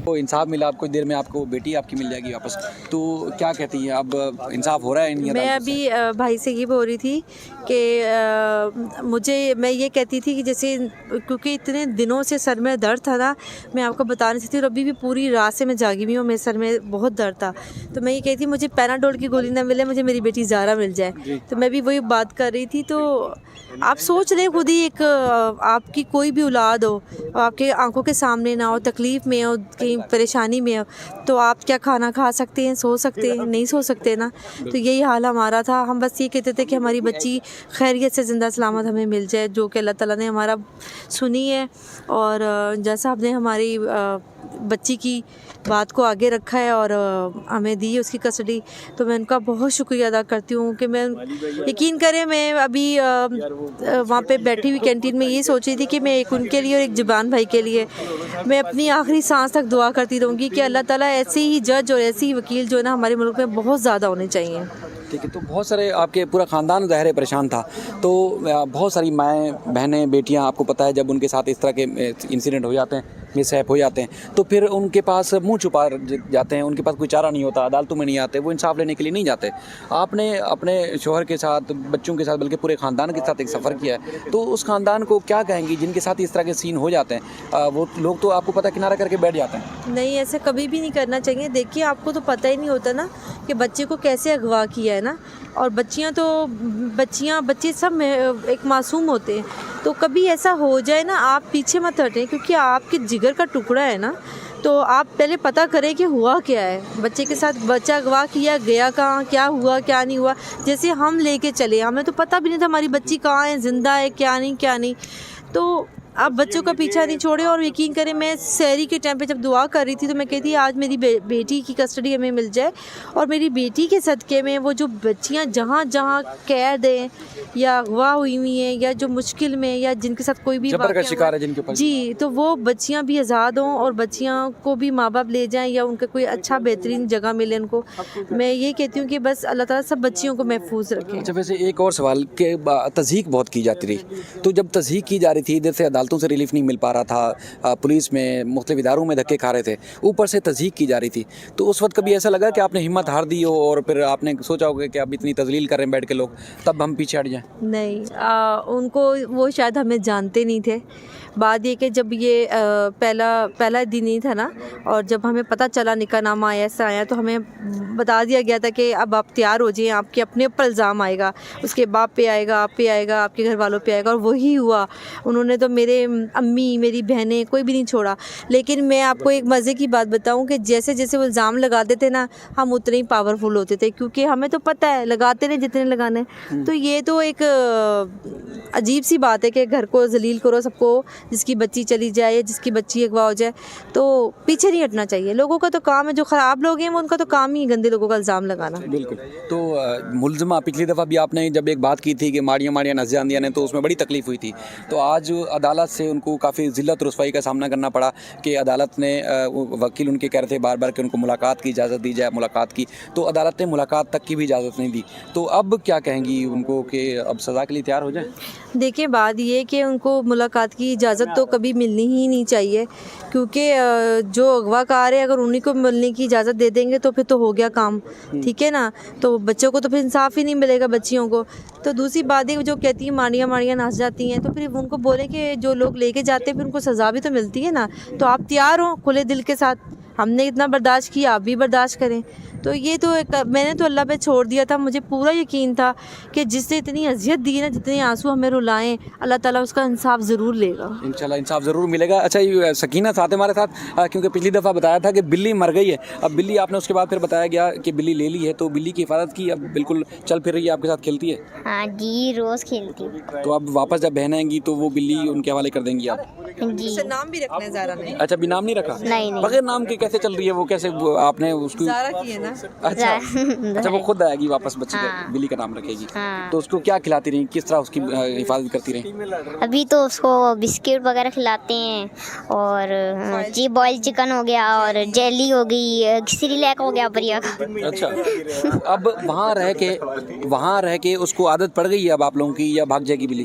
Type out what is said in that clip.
تو انصاف ملا آپ کو، کچھ دیر میں آپ کو بیٹی آپ کی مل جائے گی واپس، تو کیا کہتی ہیں اب انصاف ہو رہا ہے؟ میں ابھی بھائی سے یہ بول رہی تھی کہ میں یہ کہتی تھی کہ جیسے کیونکہ اتنے دنوں سے سر میں درد تھا نا، میں آپ کو بتا نہیں سکتی، اور ابھی بھی پوری رات سے میں جاگی ہوئی ہوں، میرے سر میں بہت درد تھا، تو میں یہ کہتی تھی مجھے پیناڈول کی گولی نہ ملے، مجھے میری بیٹی زہرا مل جائے، تو میں بھی وہی بات کر رہی تھی۔ تو آپ سوچ لیں خود ہی، ایک آپ کی کوئی بھی اولاد ہو، آپ کے آنکھوں کے سامنے نہ ہو، تکلیف میں ہو، کہیں پریشانی میں ہو، تو آپ کیا کھانا کھا سکتے ہیں، سو سکتے ہیں؟ نہیں سو سکتے نا۔ تو یہی حال ہمارا تھا، ہم بس یہ کہتے تھے کہ ہماری بچی خیریت سے زندہ سلامت ہمیں مل جائے، جو کہ اللہ تعالیٰ نے ہمارا سنی ہے، اور جیسا آپ نے ہماری بچی کی بات کو آگے رکھا ہے اور ہمیں دی اس کی کسٹڈی، تو میں ان کا بہت شکریہ ادا کرتی ہوں کہ میں یقین کریں، میں ابھی وہاں پہ بیٹھی ہوئی کینٹین میں یہ سوچ رہی تھی کہ میں ایک ان کے لیے اور ایک جبان بھائی کے لیے میں اپنی آخری سانس تک دعا کرتی رہوں گی کہ اللہ تعالیٰ ایسے ہی جج اور ایسے ہی وکیل جو ہے نا ہمارے ملک میں بہت زیادہ ہونے چاہیے۔ ٹھیک ہے، تو بہت سارے آپ کے پورا خاندان ظاہر پریشان تھا، تو بہت ساری مائیں بہنیں بیٹیاں، آپ کو پتہ ہے جب ان کے ساتھ اس طرح کے انسیڈنٹ ہو جاتے ہیں، مس ہیپ ہو جاتے ہیں، تو پھر ان کے پاس منہ چھپا جاتے ہیں، ان کے پاس کوئی چارہ نہیں ہوتا، عدالتوں میں نہیں آتے، وہ انصاف لینے کے لیے نہیں جاتے۔ آپ نے اپنے شوہر کے ساتھ، بچوں کے ساتھ، بلکہ پورے خاندان کے ساتھ ایک سفر کیا ہے، تو اس خاندان کو کیا کہیں گی جن کے ساتھ اس طرح کے سین ہو جاتے ہیں؟ وہ لوگ تو آپ کو پتہ ہے کنارہ کر کے بیٹھ جاتے ہیں۔ نہیں، ایسا کبھی بھی نہیں کرنا چاہیے۔ دیکھیے، آپ کو تو پتہ ہی نہیں ہوتا نا کہ بچے کو کیسے اغوا کیا ہے نا، اور بچے سب ایک معصوم ہوتے ہیں، تو کبھی ایسا ہو جائے نا، آپ پیچھے مت ہٹیں، کیونکہ آپ کے جگر کا ٹکڑا ہے نا، تو آپ پہلے پتہ کریں کہ ہوا کیا ہے بچے کے ساتھ، بچہ اغوا کیا گیا کہاں، کیا ہوا کیا نہیں ہوا۔ جیسے ہم لے کے چلے، ہمیں تو پتہ بھی نہیں تھا ہماری بچی کہاں ہے، زندہ ہے کیا نہیں، تو آپ بچوں کا پیچھا نہیں چھوڑے۔ اور یقین کریں، میں سحری کے ٹائم پہ جب دعا کر رہی تھی تو میں کہتی آج میری بیٹی کی کسٹڈی ہمیں مل جائے، اور میری بیٹی کے صدقے میں وہ جو بچیاں جہاں جہاں قید ہیں یا اغوا ہوئی ہیں یا جو مشکل میں یا جن کے ساتھ کوئی بھی جبر کا شکار ہے جن کے اوپر، جی، تو وہ بچیاں بھی آزاد ہوں، اور بچیاں کو بھی ماں باپ لے جائیں یا ان کا کوئی اچھا بہترین جگہ ملے ان کو۔ میں یہ کہتی ہوں کہ بس اللہ تعالیٰ سب بچیوں کو محفوظ رکھے۔ اچھا، ویسے ایک اور سوال کہ تضحیک بہت کی جاتی رہی، تو جب تضحیک کی جا رہی تھی، ادھر سے عدالتوں سے ریلیف نہیں مل پا رہا تھا، پولیس میں مختلف اداروں میں دھکے کھا رہے تھے، اوپر سے تضحیک کی جا رہی تھی، تو اس وقت کبھی ایسا لگا کہ آپ نے ہمت ہار دی ہو اور پھر آپ نے سوچا ہوگا کہ اب اتنی تذلیل کر رہے ہیں بیٹھ کے لوگ، تب ہم پیچھے ہٹ جائیں؟ نہیں، ان کو وہ شاید ہمیں جانتے نہیں تھے۔ بات یہ کہ جب یہ پہلا دن ہی تھا نا، اور جب ہمیں پتہ چلا نکاح نامہ ایسا آیا، تو ہمیں بتا دیا گیا تھا کہ اب آپ تیار ہو جائیں، آپ کے اپنے اوپر الزام آئے گا، اس کے باپ پہ آئے گا، آپ پہ آئے گا، آپ کے گھر والوں پہ آئے گا، اور وہی ہوا۔ انہوں نے تو میرے امی، میری بہنیں، کوئی بھی نہیں چھوڑا۔ لیکن میں آپ کو ایک مزے کی بات بتاؤں کہ جیسے جیسے وہ الزام لگاتے تھے نا، ہم اتنے ہی پاورفل ہوتے تھے، کیونکہ ہمیں تو پتہ ہے لگاتے رہے جتنے لگانے۔ تو یہ تو ایک عجیب سی بات ہے کہ گھر کو ذلیل کرو سب کو، جس کی بچی چلی جائے، جس کی بچی اغوا ہو جائے، تو پیچھے نہیں ہٹنا چاہیے۔ لوگوں کا تو کام ہے، جو خراب لوگ ہیں وہ ان کا تو کام ہی گندے لوگوں کا الزام لگانا۔ بالکل۔ تو ملزمہ پچھلی دفعہ بھی آپ نے جب ایک بات کی تھی کہ ماڑیاں نس جاندیاں نے، تو اس میں بڑی تکلیف ہوئی تھی، تو آج عدالت سے ان کو کافی ذلت رسوائی کا سامنا کرنا پڑا کہ عدالت نے، وکیل ان کے کہہ رہے تھے بار بار کہ ان کو ملاقات کی اجازت دی جائے، ملاقات کی، تو عدالت نے ملاقات تک کی بھی اجازت نہیں دی، تو اب کیا کہیں گی ان کو کہ اب سزا کے لیے تیار ہو جائیں؟ دیکھیں، بات یہ کہ ان کو ملاقات کی اجازت تو کبھی ملنی ہی نہیں چاہیے، کیونکہ جو اغوا کار ہے اگر انہیں کو ملنے کی اجازت دے دیں گے تو پھر تو ہو گیا کام، ٹھیک ہے نا، تو بچوں کو تو پھر انصاف ہی نہیں ملے گا، بچیوں کو۔ تو دوسری بات ہے جو کہتی ہیں ماڑیاں نس جاتی ہیں، تو پھر ان کو بولیں کہ جو لوگ لے کے جاتے ہیں پھر ان کو سزا بھی تو ملتی ہے نا، تو آپ تیار ہوں کھلے دل کے ساتھ، ہم نے اتنا برداشت کیا، آپ بھی برداشت کریں۔ تو یہ تو میں نے تو اللہ پہ چھوڑ دیا تھا، مجھے پورا یقین تھا کہ جس نے اتنی اذیت دی نا، جتنے آنسو ہمیں رلائیں، اللہ تعالیٰ اس کا انصاف ضرور لے گا، انشاءاللہ انصاف ضرور ملے گا۔ اچھا، یہ سکینہ ساتھ ہمارے ساتھ، کیونکہ پچھلی دفعہ بتایا تھا کہ بلی مر گئی ہے، اب بلی آپ نے اس کے بعد پھر بتایا گیا کہ بلی لے لی ہے، تو بلی کی حفاظت کی، اب بالکل چل پھر رہی ہے، آپ کے ساتھ کھیلتی ہے؟ ہاں جی، روز کھیلتی ہوں۔ تو اب واپس جب بہنیں آئیں گی تو وہ بلی ان کے حوالے کر دیں گی آپ؟ جی، اسے نام بھی رکھنا ہے زہرا نے۔ اچھا، بھی نام نہیں رکھا؟ نہیں۔ بغیر نام کے کیسے چل رہی ہے وہ؟ کیسے آپ نے اس کو؟ زہرا کی ہے نا۔ اچھا، وہ خود آئے گی واپس بچے کا، بلی کا نام رکھے گی، تو اس کو کیا کھلاتی رہی، کس طرح اس کی حفاظت کرتی رہی؟ ابھی تو اس کو بسکٹ وغیرہ کھلاتے ہیں، اور بوائل چکن ہو گیا، اور جیلی ہو گئی، سریلیک ہو گیا بڑھیا کا۔ اچھا، اب وہاں رہ کے اس کو عادت پڑ گئی ہے اب آپ لوگوں کی، یا بھاگ جائے گی بلی؟